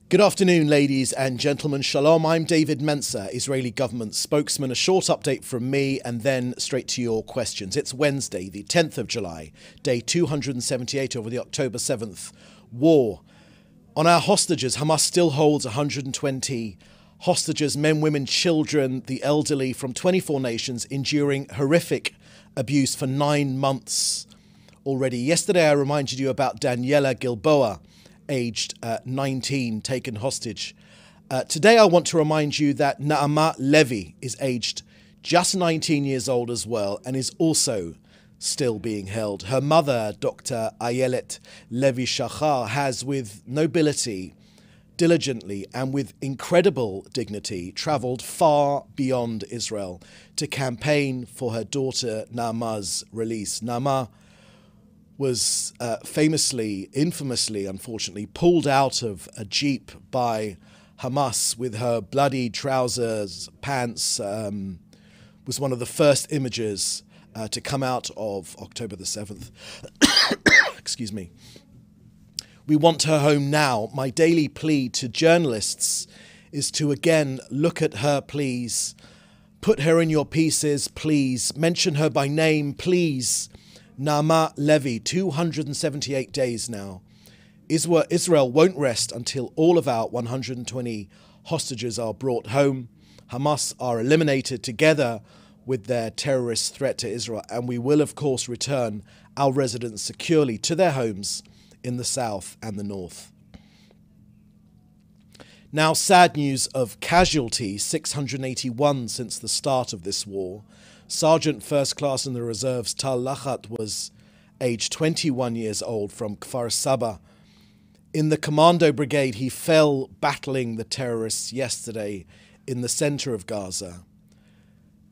Good afternoon, ladies and gentlemen. Shalom. I'm David Mencer, Israeli government spokesman. A short update from me and then straight to your questions. It's Wednesday, the 10th of July, day 278 over the October 7th war. On our hostages, Hamas still holds 120 hostages, men, women, children, the elderly from 24 nations, enduring horrific abuse for 9 months already. Yesterday, I reminded you about Daniela Gilboa, aged 19, taken hostage. Today I want to remind you that Naama Levy is aged just 19 years old as well and is also still being held. Her mother, Dr. Ayelet Levy Shachar, has with nobility, diligently and with incredible dignity travelled far beyond Israel to campaign for her daughter Naama's release. Naama was infamously, unfortunately, pulled out of a jeep by Hamas with her bloody trousers, pants, was one of the first images to come out of October the 7th. Excuse me. We want her home now. My daily plea to journalists is to again look at her, please. Put her in your pieces, please. Mention her by name, please. Naama Levy, 278 days now. Israel won't rest until all of our 120 hostages are brought home. Hamas are eliminated together with their terrorist threat to Israel, and we will, of course, return our residents securely to their homes in the south and the north. Now, sad news of casualties, 681 since the start of this war. Sergeant First Class in the Reserves Tal Lachat was aged 21 years old from Kfar Saba. In the Commando Brigade, he fell battling the terrorists yesterday in the center of Gaza.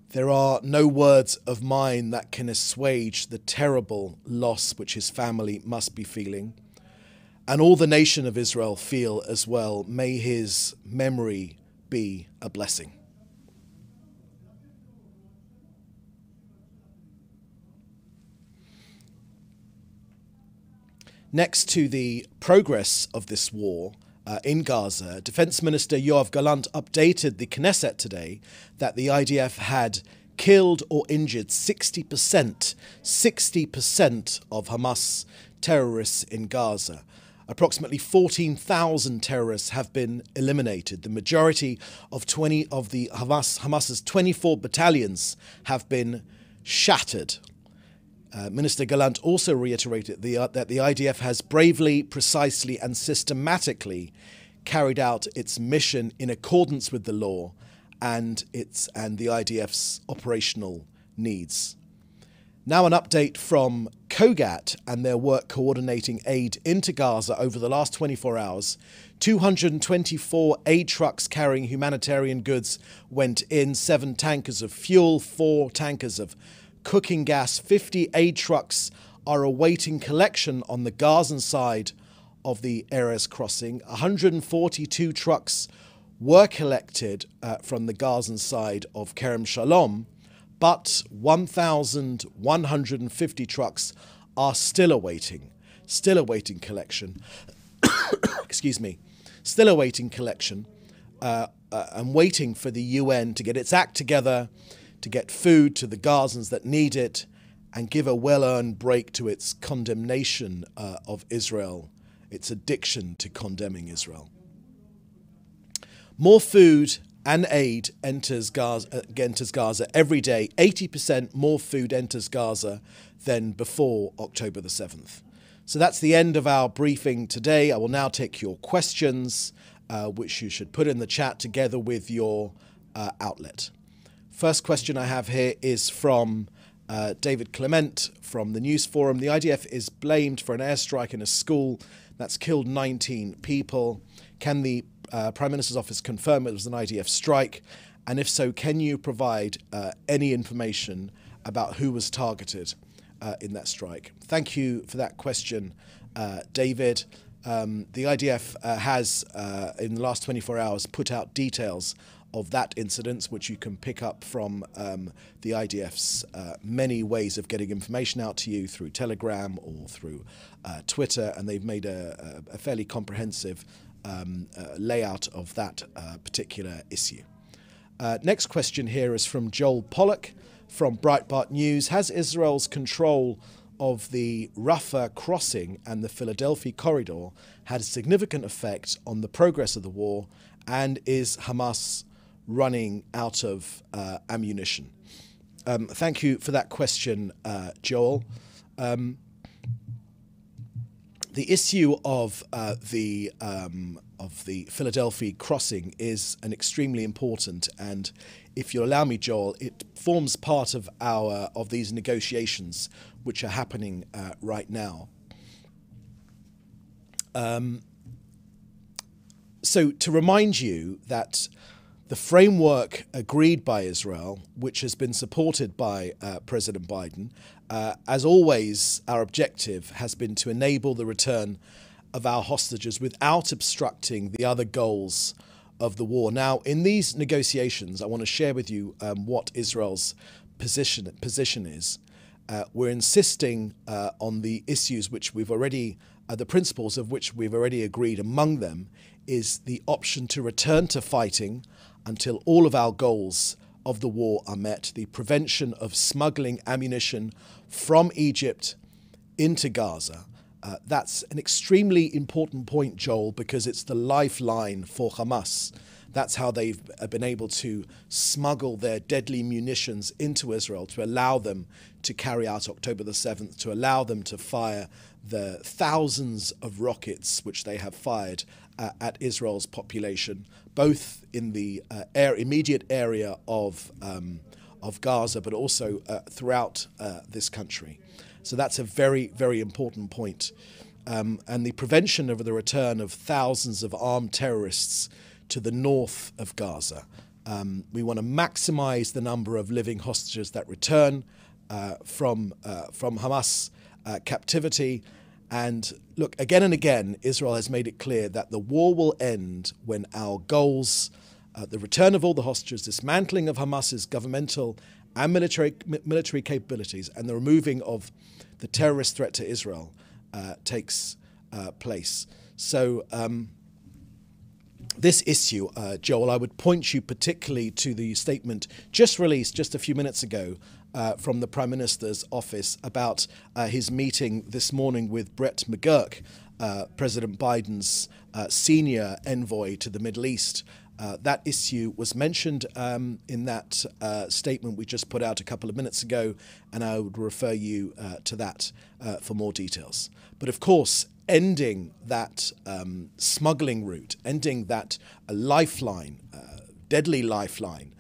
There are no words of mine that can assuage the terrible loss which his family must be feeling. And all the nation of Israel feel as well. May his memory be a blessing. Next to the progress of this war in Gaza, Defense Minister Yoav Galant updated the Knesset today that the IDF had killed or injured 60% of Hamas terrorists in Gaza. Approximately 14,000 terrorists have been eliminated. The majority of Hamas's 24 battalions have been shattered. Minister Galant also reiterated that the IDF has bravely, precisely and systematically carried out its mission in accordance with the law and the IDF's operational needs. Now an update from COGAT and their work coordinating aid into Gaza over the last 24 hours. 224 aid trucks carrying humanitarian goods went in, 7 tankers of fuel, 4 tankers of cooking gas. 50 aid trucks are awaiting collection on the Gazan side of the Erez crossing. 142 trucks were collected from the Gazan side of Kerem Shalom, but 1,150 trucks are still awaiting collection. Excuse me, still awaiting collection and waiting for the UN to get its act together, to get food to the Gazans that need it and give a well-earned break to its condemnation of Israel, its addiction to condemning Israel. More food and aid enters Gaza every day. 80% more food enters Gaza than before October the 7th. So that's the end of our briefing today. I will now take your questions, which you should put in the chat together with your outlet. First question I have here is from David Clement from the News Forum. The IDF is blamed for an airstrike in a school that's killed 19 people. Can the Prime Minister's office confirm it was an IDF strike? And if so, can you provide any information about who was targeted in that strike? Thank you for that question, David. The IDF has, in the last 24 hours, put out details of that incident, which you can pick up from the IDF's many ways of getting information out to you through Telegram or through Twitter, and they've made a fairly comprehensive layout of that particular issue. Next question here is from Joel Pollock from Breitbart News. Has Israel's control of the Rafah crossing and the Philadelphia corridor had a significant effect on the progress of the war, and is Hamas running out of ammunition? Thank you for that question, Joel. The issue of the Philadelphia crossing is an extremely important, and if you'll allow me, Joel, it forms part of these negotiations which are happening right now. So to remind you that the framework agreed by Israel, which has been supported by President Biden, as always, our objective has been to enable the return of our hostages without obstructing the other goals of the war. Now, in these negotiations, I want to share with you what Israel's position is. We're insisting on the issues which we've already, the principles of which we've already agreed. Among them is the option to return to fighting until all of our goals of the war are met, the prevention of smuggling ammunition from Egypt into Gaza. That's an extremely important point, Joel, because it's the lifeline for Hamas. That's how they've been able to smuggle their deadly munitions into Israel, to allow them to carry out October the 7th, to allow them to fire the thousands of rockets which they have fired at Israel's population, both in the immediate area of Gaza, but also throughout this country. So that's a very, very important point. And the prevention of the return of thousands of armed terrorists to the north of Gaza. We want to maximize the number of living hostages that return from Hamas captivity. And look, again and again, Israel has made it clear that the war will end when our goals, the return of all the hostages, dismantling of Hamas's governmental and military capabilities, and the removing of the terrorist threat to Israel takes place. So this issue, Joel, I would point you particularly to the statement just released just a few minutes ago from the Prime Minister's office about his meeting this morning with Brett McGurk, President Biden's senior envoy to the Middle East. That issue was mentioned in that statement we just put out a couple of minutes ago, and I would refer you to that for more details. But of course, ending that smuggling route, ending that lifeline, deadly lifeline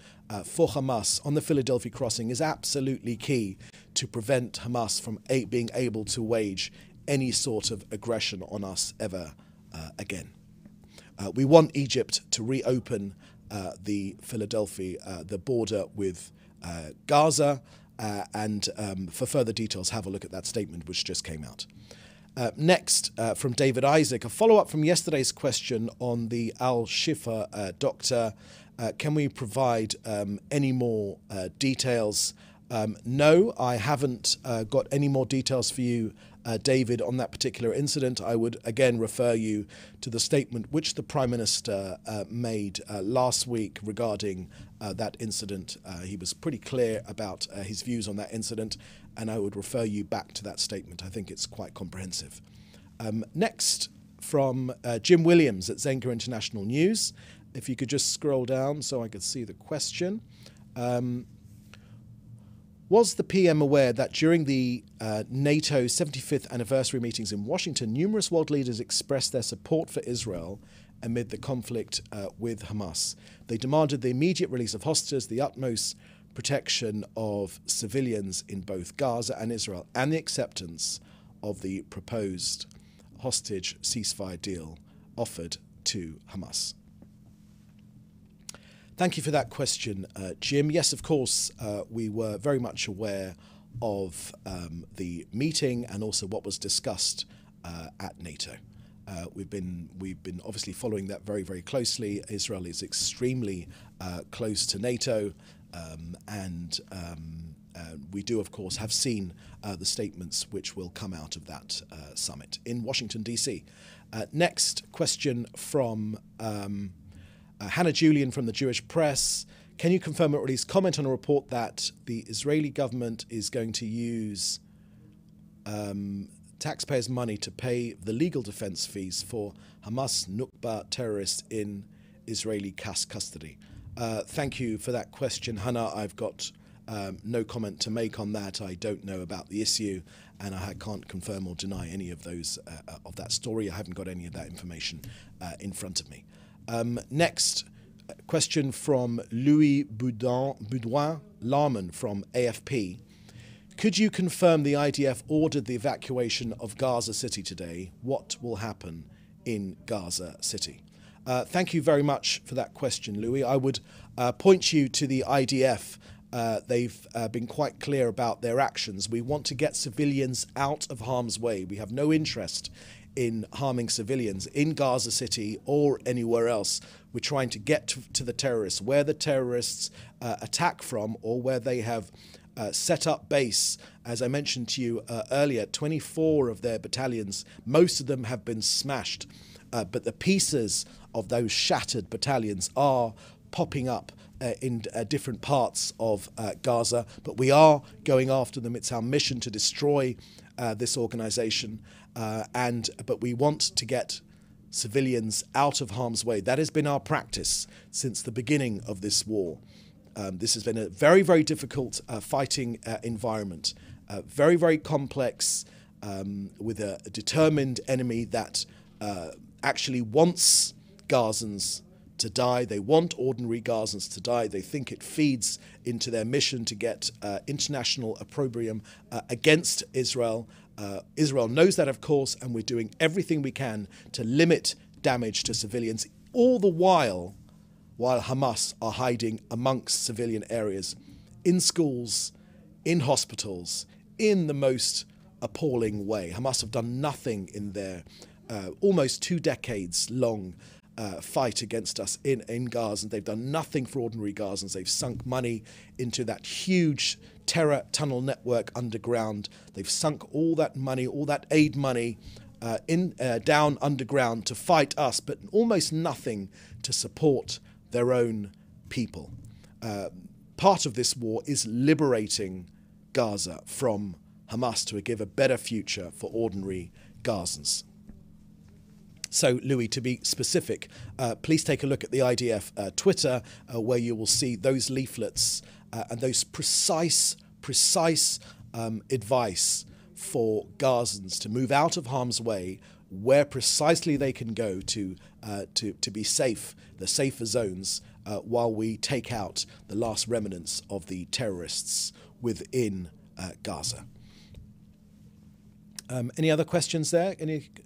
for Hamas on the Philadelphia crossing is absolutely key to prevent Hamas from being able to wage any sort of aggression on us ever again. We want Egypt to reopen the border with Gaza, and for further details, have a look at that statement which just came out. Next, from David Isaac, a follow-up from yesterday's question on the Al-Shifa doctor. Can we provide any more details? No, I haven't got any more details for you, David, on that particular incident. I would again refer you to the statement which the Prime Minister made last week regarding that incident. He was pretty clear about his views on that incident, and I would refer you back to that statement. I think it's quite comprehensive. Next, from Jim Williams at Zenga International News. If you could just scroll down so I could see the question. Was the PM aware that during the NATO 75th anniversary meetings in Washington, numerous world leaders expressed their support for Israel amid the conflict with Hamas? They demanded the immediate release of hostages, the utmost protection of civilians in both Gaza and Israel, and the acceptance of the proposed hostage ceasefire deal offered to Hamas. Thank you for that question, Jim. Yes, of course, we were very much aware of the meeting and also what was discussed at NATO. We've been obviously following that very, very closely. Israel is extremely close to NATO, and we do, of course, have seen the statements which will come out of that summit in Washington, D.C. Next question from Hannah Julian from the Jewish Press. Can you confirm or at least comment on a report that the Israeli government is going to use taxpayers' money to pay the legal defense fees for Hamas Nukba terrorists in Israeli custody? Thank you for that question, Hannah. I've got no comment to make on that. I don't know about the issue, and I can't confirm or deny any of those of that story. I haven't got any of that information in front of me. Next question from Louis Boudouin Larman from AFP. Could you confirm the IDF ordered the evacuation of Gaza City today? What will happen in Gaza City? Thank you very much for that question, Louis. I would point you to the IDF. They've been quite clear about their actions. We want to get civilians out of harm's way. We have no interest in harming civilians in Gaza City or anywhere else. We're trying to get to the terrorists, where the terrorists attack from or where they have set up base. As I mentioned to you earlier, 24 of their battalions, most of them have been smashed, but the pieces of those shattered battalions are popping up in different parts of Gaza, but we are going after them. It's our mission to destroy this organization, but we want to get civilians out of harm's way. That has been our practice since the beginning of this war. This has been a very, very difficult fighting environment, very, very complex, with a determined enemy that actually wants Gazans to die. They want ordinary Gazans to die. They think it feeds into their mission to get international opprobrium against Israel. Israel knows that, of course, and we're doing everything we can to limit damage to civilians, all the while Hamas are hiding amongst civilian areas, in schools, in hospitals, in the most appalling way. Hamas have done nothing in their almost 2 decades long fight against us in Gaza. They've done nothing for ordinary Gazans. They've sunk money into that huge terror tunnel network underground. They've sunk all that money, all that aid money down underground to fight us, but almost nothing to support their own people. Part of this war is liberating Gaza from Hamas to give a better future for ordinary Gazans. So, Louis, to be specific, please take a look at the IDF Twitter, where you will see those leaflets and those precise advice for Gazans to move out of harm's way, where precisely they can go to be safe, the safer zones, while we take out the last remnants of the terrorists within Gaza. Any other questions there?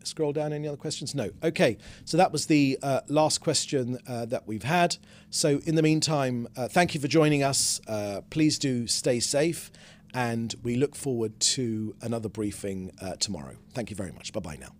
Scroll down, any other questions? No. Okay, so that was the last question that we've had. So in the meantime, thank you for joining us. Please do stay safe, and we look forward to another briefing tomorrow. Thank you very much. Bye-bye now.